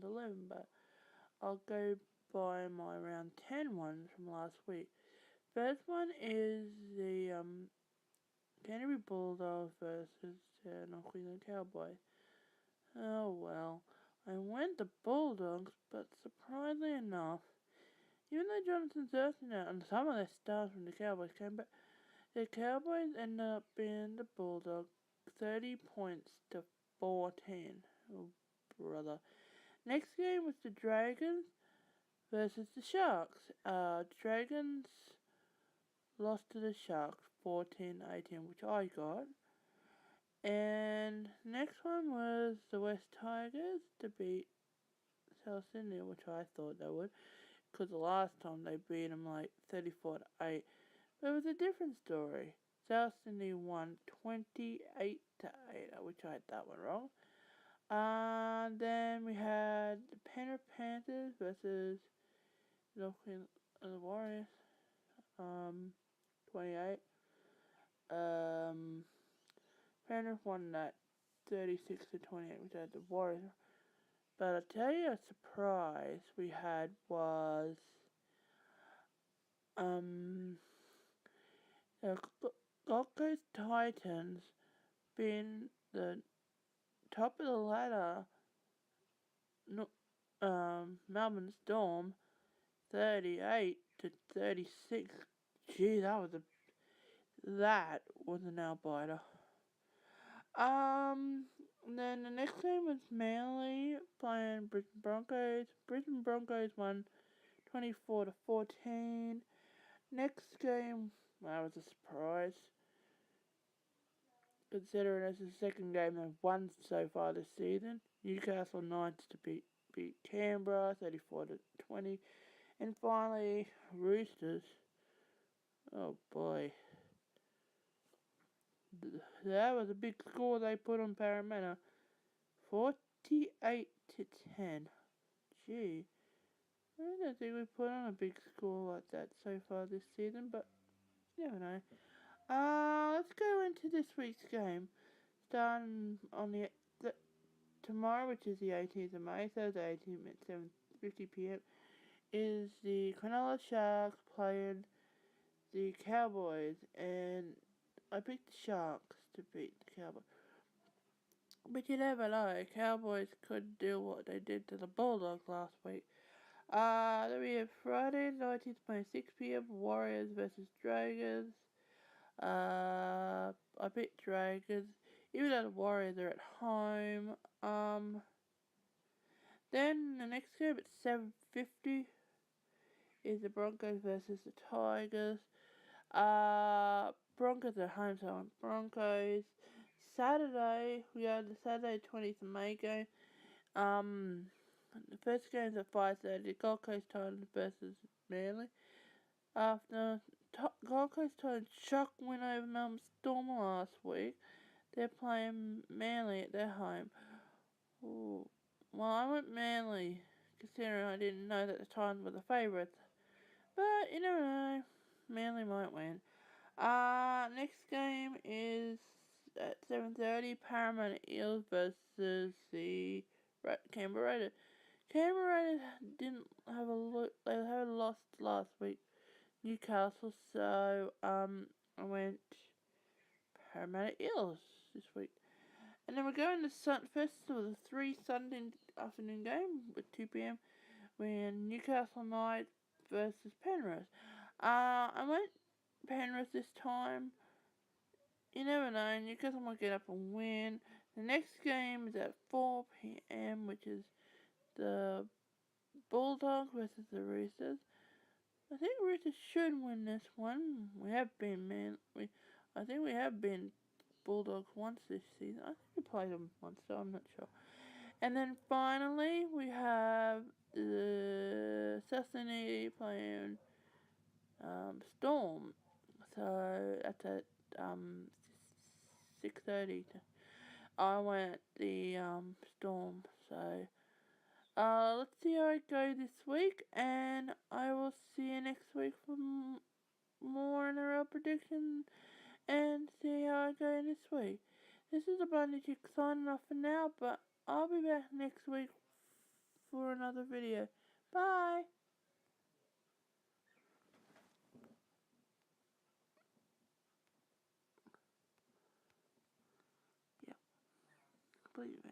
round 11, but I'll go by my round 10 ones from last week. First one is the Canterbury Bulldogs versus North Queensland Cowboys. Oh well, I went the Bulldogs, but surprisingly enough, even though Jonathan's earthing out and some of their stars from the Cowboys came back, the Cowboys ended up being the Bulldogs 30 points to 14. Oh, brother. Next game was the Dragons versus the Sharks. Dragons lost to the Sharks 14-18, which I got. And next one was the West Tigers to beat South Sydney, which I thought they would, because the last time they beat them like 34-8. But it was a different story. South Sydney won 28-8, which I had that one wrong. Then we had the Penrith Panthers versus the Warriors. 28. Penrith won that 36-28, which I had the Warriors. But I'll tell you a surprise we had was the Gold Coast Titans being the top of the ladder, Melbourne Storm 38-36. Gee, that was a nail biter. Then the next game was Manly playing Brisbane Broncos. Brisbane Broncos won 24-14. Next game, that was a surprise, considering it's the second game they've won so far this season. Newcastle Knights to beat Canberra 34-20. And finally, Roosters. Oh boy. That was a big score they put on Parramatta. 48-10. Gee. I don't think we put on a big score like that so far this season, but you never know. Let's go into this week's game. Starting on the tomorrow, which is the 18th of May, Thursday 18th at 7:50 p.m, is the Cronulla Sharks playing the Cowboys, and I picked the Sharks to beat the Cowboys. But you never know, Cowboys could do what they did to the Bulldogs last week. Then we have Friday, 19th May, 6 p.m, Warriors versus Dragons. I picked Dragons, even though the Warriors are at home. Then the next game at 7:50 is the Broncos versus the Tigers. Broncos at home, so I'm Broncos. Saturday, we have the Saturday 20th of May game. The first game's at 5:30, Gold Coast Titans versus Manly. After Gold Coast Titans shock win over Melbourne Storm last week, they're playing Manly at their home. Ooh. Well, I went Manly, considering I didn't know that the Titans were the favourites. But you never know, Manly might win. Next game is at 7:30, Parramatta Eels versus the Canberra Raiders. Canberra Raiders didn't have a look. They had lost last week, Newcastle. So I went Parramatta Eels this week. And then we're going to first of the 3 Sunday afternoon game at 2 p.m. when Newcastle Knights versus Penrith. I went Penrith this time. You never know, Newcastle might get up and win. The next game is at 4 p.m, which is the Bulldogs versus the Roosters. I think Roosters should win this one. We have been, I think we have been Bulldogs once this season. I think we played them once, so I'm not sure. And then finally, we have the South Sydney playing Storm. So that's at 6:30. I went the Storm. So let's see how I go this week, and I will see you next week for more Nrl Predictions and see how I go this week. This is a Bunny Chick signing off for now, but I'll be back next week for for another video. Bye! Yep. Completely.